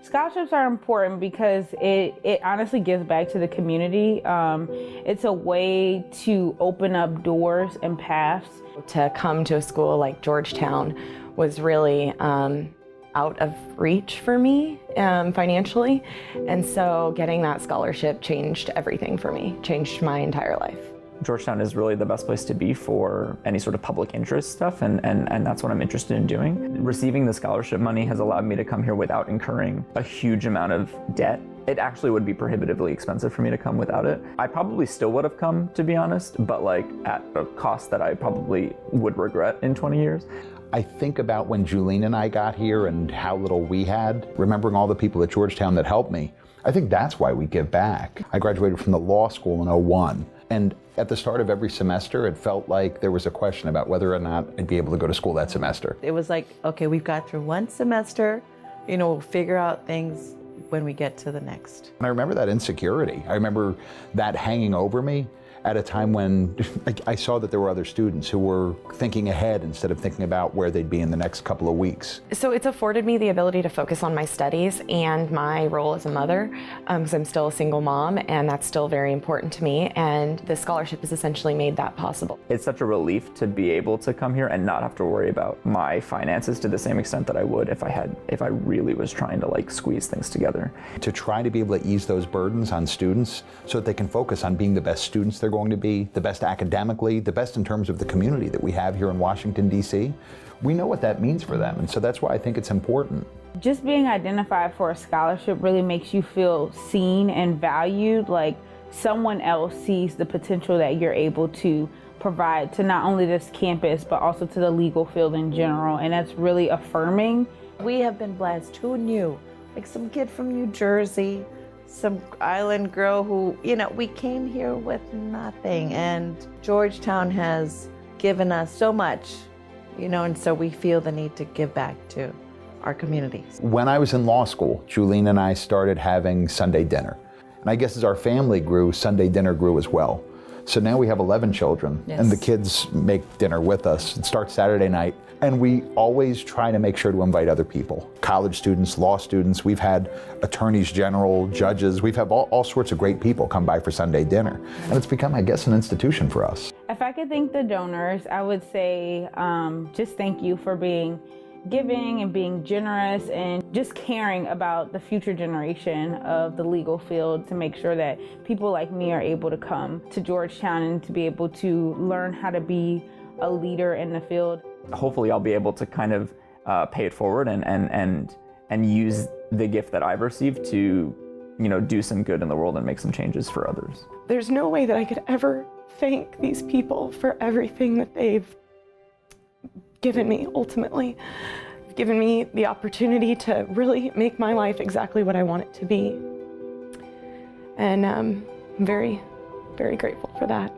Scholarships are important because it honestly gives back to the community. It's a way to open up doors and paths. To come to a school like Georgetown was really out of reach for me financially, and so getting that scholarship changed everything for me, changed my entire life. Georgetown is really the best place to be for any sort of public interest stuff, and that's what I'm interested in doing. Receiving the scholarship money has allowed me to come here without incurring a huge amount of debt. It actually would be prohibitively expensive for me to come without it. I probably still would have come, to be honest, but like at a cost that I probably would regret in 20 years. I think about when Julene and I got here and how little we had, remembering all the people at Georgetown that helped me. I think that's why we give back. I graduated from the law school in '01, and at the start of every semester, it felt like there was a question about whether or not I'd be able to go to school that semester. It was like, okay, we've got through one semester, we'll figure out things when we get to the next. And I remember that insecurity. I remember that hanging over me at a time when I saw that there were other students who were thinking ahead instead of thinking about where they'd be in the next couple of weeks. So it's afforded me the ability to focus on my studies and my role as a mother, because I'm still a single mom, and that's still very important to me, and the scholarship has essentially made that possible. It's such a relief to be able to come here and not have to worry about my finances to the same extent that I would if I really was trying to like squeeze things together. To try to be able to ease those burdens on students so that they can focus on being the best students they're going to be, the best academically, the best in terms of the community that we have here in Washington, D.C. We know what that means for them, and so that's why I think it's important. Just being identified for a scholarship really makes you feel seen and valued, like someone else sees the potential that you're able to provide to not only this campus, but also to the legal field in general, and that's really affirming. We have been blessed. Who knew? Like some kid from New Jersey, some island girl who, we came here with nothing, and Georgetown has given us so much, and so we feel the need to give back to our communities. When I was in law school, Julene and I started having Sunday dinner. And I guess as our family grew, Sunday dinner grew as well. So now we have 11 children, yes. And the kids make dinner with us. It starts Saturday night, and we always try to make sure to invite other people. College students, law students, we've had attorneys general, judges, we've had all sorts of great people come by for Sunday dinner. And it's become, I guess, an institution for us. If I could thank the donors, I would say just thank you for being giving and being generous and just caring about the future generation of the legal field to make sure that people like me are able to come to Georgetown and to be able to learn how to be a leader in the field. Hopefully I'll be able to kind of pay it forward and use the gift that I've received to do some good in the world and make some changes for others. There's no way that I could ever thank these people for everything that they've given me, ultimately. Given me the opportunity to really make my life exactly what I want it to be. And I'm very, very grateful for that.